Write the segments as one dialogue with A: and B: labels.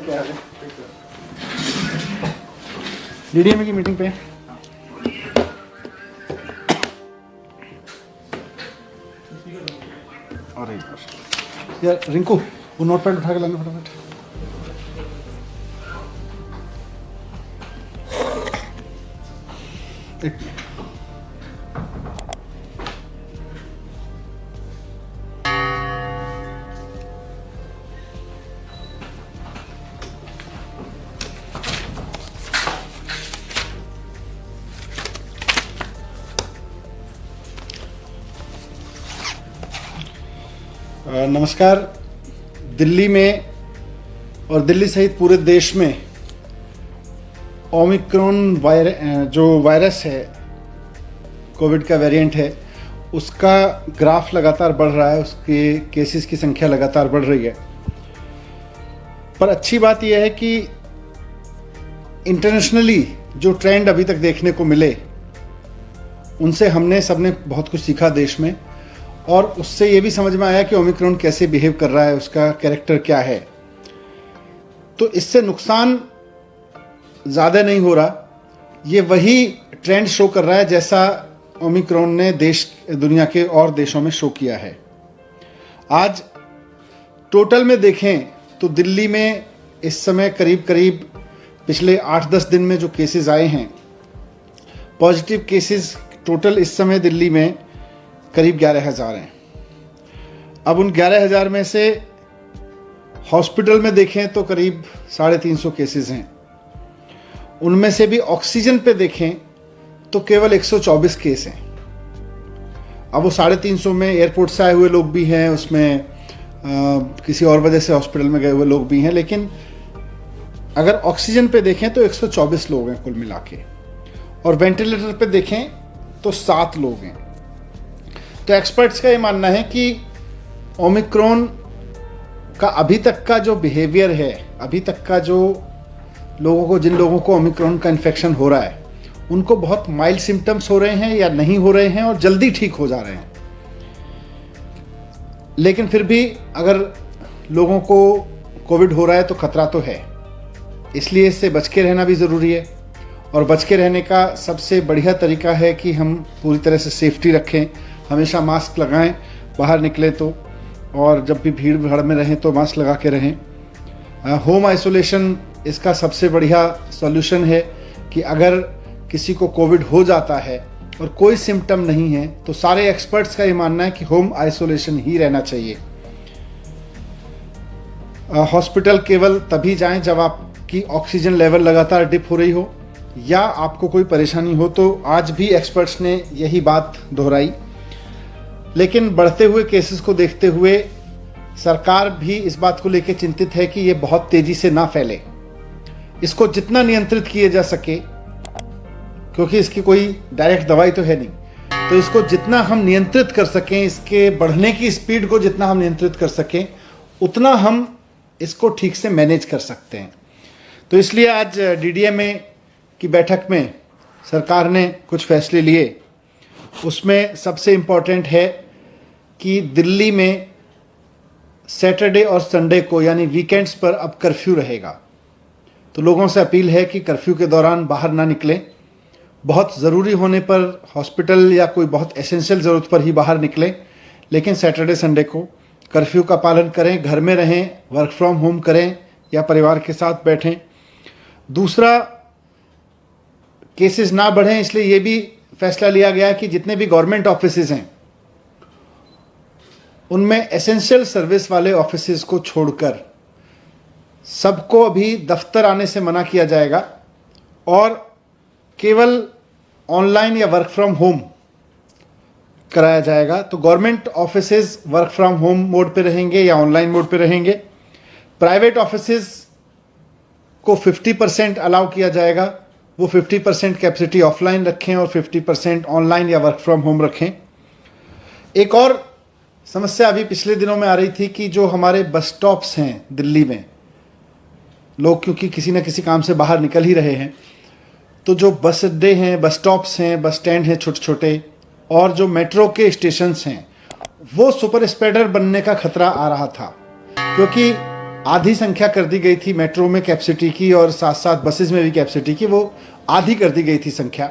A: क्या है डीडीएमए की मीटिंग पे। अरे यार रिंकू वो नोट पैड उठा के लाना फटाफट। एक नमस्कार। दिल्ली में और दिल्ली सहित पूरे देश में ओमिक्रॉन जो वायरस है, कोविड का वेरिएंट है, उसका ग्राफ लगातार बढ़ रहा है, उसके केसेस की संख्या लगातार बढ़ रही है। पर अच्छी बात यह है कि इंटरनेशनली जो ट्रेंड अभी तक देखने को मिले उनसे हमने सबने बहुत कुछ सीखा देश में, और उससे ये भी समझ में आया कि ओमिक्रॉन कैसे बिहेव कर रहा है, उसका कैरेक्टर क्या है। तो इससे नुकसान ज़्यादा नहीं हो रहा, ये वही ट्रेंड शो कर रहा है जैसा ओमिक्रॉन ने दुनिया के और देशों में शो किया है। आज टोटल में देखें तो दिल्ली में इस समय करीब करीब पिछले 8-10 दिन में जो केसेस आए हैं, पॉजिटिव केसेस टोटल इस समय दिल्ली में करीब 11,000 हैं। अब उन 11,000 में से हॉस्पिटल में देखें तो करीब 350 केसेस हैं। उनमें से भी ऑक्सीजन पे देखें तो केवल 124 केस हैं। अब वो 350 में एयरपोर्ट से आए हुए लोग भी हैं, उसमें किसी और वजह से हॉस्पिटल में गए हुए लोग भी हैं, लेकिन अगर ऑक्सीजन पे देखें तो 124 लोग हैं कुल मिला के, और वेंटिलेटर पे देखें तो 7 लोग हैं। तो एक्सपर्ट्स का ये मानना है कि ओमिक्रॉन का अभी तक का जो बिहेवियर है, अभी तक का जो जिन लोगों को ओमिक्रॉन का इन्फेक्शन हो रहा है, उनको बहुत माइल्ड सिम्टम्स हो रहे हैं या नहीं हो रहे हैं और जल्दी ठीक हो जा रहे हैं। लेकिन फिर भी अगर लोगों को कोविड हो रहा है तो खतरा तो है, इसलिए इससे बच के रहना भी ज़रूरी है। और बच के रहने का सबसे बढ़िया तरीका है कि हम पूरी तरह से सेफ्टी रखें, हमेशा मास्क लगाएं बाहर निकले तो, और जब भी भीड़ भाड़ में रहें तो मास्क लगा के रहें। होम आइसोलेशन इसका सबसे बढ़िया सॉल्यूशन है कि अगर किसी को कोविड हो जाता है और कोई सिम्टम नहीं है तो सारे एक्सपर्ट्स का ये मानना है कि होम आइसोलेशन ही रहना चाहिए। हॉस्पिटल केवल तभी जाएं जब आपकी ऑक्सीजन लेवल लगातार डिप हो रही हो या आपको कोई परेशानी हो, तो आज भी एक्सपर्ट्स ने यही बात दोहराई। लेकिन बढ़ते हुए केसेस को देखते हुए सरकार भी इस बात को लेकर चिंतित है कि ये बहुत तेजी से ना फैले, इसको जितना नियंत्रित किया जा सके, क्योंकि इसकी कोई डायरेक्ट दवाई तो है नहीं, तो इसको जितना हम नियंत्रित कर सकें, इसके बढ़ने की स्पीड को जितना हम नियंत्रित कर सकें, उतना हम इसको ठीक से मैनेज कर सकते हैं। तो इसलिए आज डीडीएमए की बैठक में सरकार ने कुछ फैसले लिए। उसमें सबसे इम्पॉर्टेंट है कि दिल्ली में सैटरडे और संडे को यानी वीकेंड्स पर अब कर्फ्यू रहेगा। तो लोगों से अपील है कि कर्फ्यू के दौरान बाहर ना निकलें, बहुत ज़रूरी होने पर हॉस्पिटल या कोई बहुत एसेंशियल ज़रूरत पर ही बाहर निकलें, लेकिन सैटरडे संडे को कर्फ्यू का पालन करें, घर में रहें, वर्क फ्रॉम होम करें या परिवार के साथ बैठें। दूसरा, केसेस ना बढ़ें, इसलिए ये भी फैसला लिया गया कि जितने भी गवर्नमेंट ऑफिसेज हैं उनमें एसेंशियल सर्विस वाले ऑफिसेज को छोड़कर सबको अभी दफ्तर आने से मना किया जाएगा और केवल ऑनलाइन या वर्क फ्रॉम होम कराया जाएगा। तो government offices work from home mode पे रहेंगे या ऑनलाइन मोड पे रहेंगे। प्राइवेट ऑफिसेज को 50% अलाउ किया जाएगा, वो 50% कैपेसिटी ऑफलाइन रखें और 50% ऑनलाइन या वर्क फ्रॉम होम रखें। एक और समस्या अभी पिछले दिनों में आ रही थी कि जो हमारे बस स्टॉप्स हैं दिल्ली में, लोग क्योंकि किसी न किसी काम से बाहर निकल ही रहे हैं, तो जो बस अड्डे हैं, बस स्टॉप्स हैं, बस स्टैंड हैं छोटे छोटे, और जो मेट्रो के स्टेशंस हैं, वो सुपर स्प्रेडर बनने का खतरा आ रहा था। क्योंकि आधी संख्या कर दी गई थी मेट्रो में कैपेसिटी की और साथ साथ बसेस में भी कैपेसिटी की, वो आधी कर दी गई थी संख्या।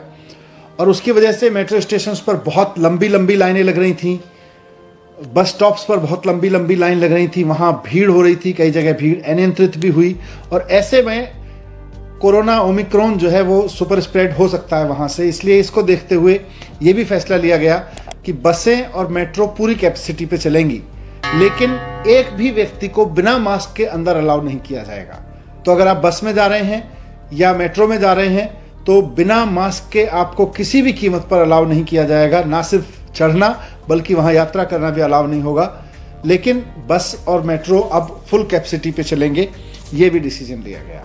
A: और उसकी वजह से मेट्रो स्टेशंस पर बहुत लंबी लंबी लाइनें लग रही थी, बस स्टॉप्स पर बहुत लंबी लंबी लाइन लग रही थी, वहाँ भीड़ हो रही थी, कई जगह भीड़ अनियंत्रित भी हुई। और ऐसे में कोरोना ओमिक्रॉन जो है वो सुपर स्प्रेड हो सकता है वहाँ से, इसलिए इसको देखते हुए ये भी फैसला लिया गया कि बसें और मेट्रो पूरी कैपेसिटी पे चलेंगी, लेकिन एक भी व्यक्ति को बिना मास्क के अंदर अलाउ नहीं किया जाएगा। तो अगर आप बस में जा रहे हैं या मेट्रो में जा रहे हैं तो बिना मास्क के आपको किसी भी कीमत पर अलाउ नहीं किया जाएगा, ना सिर्फ चढ़ना बल्कि वहाँ यात्रा करना भी अलाउ नहीं होगा। लेकिन बस और मेट्रो अब फुल कैपेसिटी पे चलेंगे, ये भी डिसीजन लिया गया।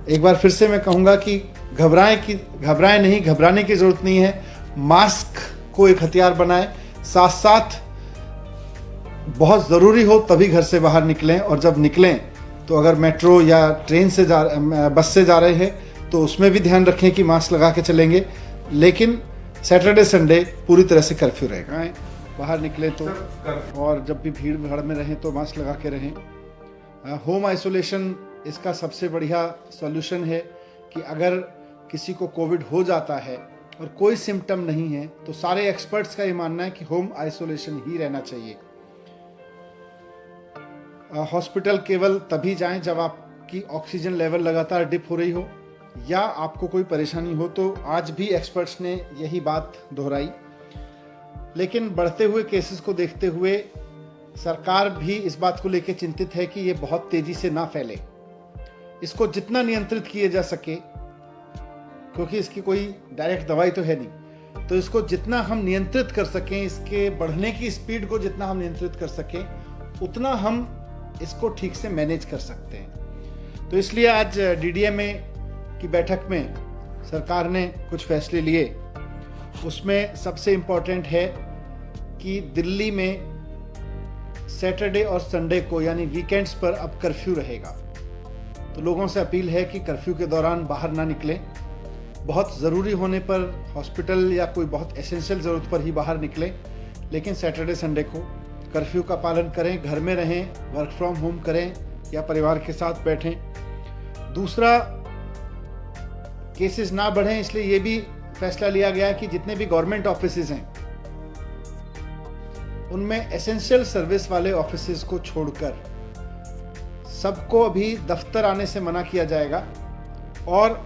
A: एक बार फिर से मैं कहूँगा कि घबराएं नहीं, घबराने की ज़रूरत नहीं है। मास्क को एक हथियार बनाएं, साथ साथ बहुत ज़रूरी हो तभी घर से बाहर निकलें, और जब निकलें तो अगर मेट्रो या ट्रेन से बस से जा रहे हैं तो उसमें भी ध्यान रखें कि मास्क लगा के चलेंगे। लेकिन सैटरडे संडे पूरी तरह से कर्फ्यू रहेगा, बाहर निकले तो, और जब भी भीड़ भाड़ में रहें तो मास्क लगा के रहें। होम आइसोलेशन इसका सबसे बढ़िया सॉल्यूशन है कि अगर किसी को कोविड हो जाता है और कोई सिम्टम नहीं है तो सारे एक्सपर्ट्स का ये मानना है कि होम आइसोलेशन ही रहना चाहिए। हॉस्पिटल केवल तभी जाएं जब आपकी ऑक्सीजन लेवल लगातार डिप हो रही हो या आपको कोई परेशानी हो, तो आज भी एक्सपर्ट्स ने यही बात दोहराई। लेकिन बढ़ते हुए केसेस को देखते हुए सरकार भी इस बात को लेकर चिंतित है कि ये बहुत तेजी से ना फैले, इसको जितना नियंत्रित किया जा सके, क्योंकि इसकी कोई डायरेक्ट दवाई तो है नहीं, तो इसको जितना हम नियंत्रित कर सकें, इसके बढ़ने की स्पीड को जितना हम नियंत्रित कर सकें, उतना हम इसको ठीक से मैनेज कर सकते हैं। तो इसलिए आज डीडीएमए की बैठक में सरकार ने कुछ फैसले लिए। उसमें सबसे इम्पोर्टेंट है कि दिल्ली में सैटरडे और संडे को यानी वीकेंड्स पर अब कर्फ्यू रहेगा। तो लोगों से अपील है कि कर्फ्यू के दौरान बाहर ना निकलें, बहुत ज़रूरी होने पर हॉस्पिटल या कोई बहुत एसेंशियल ज़रूरत पर ही बाहर निकलें, लेकिन सैटरडे संडे को कर्फ्यू का पालन करें, घर में रहें, वर्क फ्रॉम होम करें या परिवार के साथ बैठें। दूसरा, केसेस ना बढ़ें, इसलिए ये भी फैसला लिया गया कि जितने भी गवर्नमेंट ऑफिसेज हैं उनमें एसेंशियल सर्विस वाले ऑफिसेज को छोड़कर सबको अभी दफ्तर आने से मना किया जाएगा और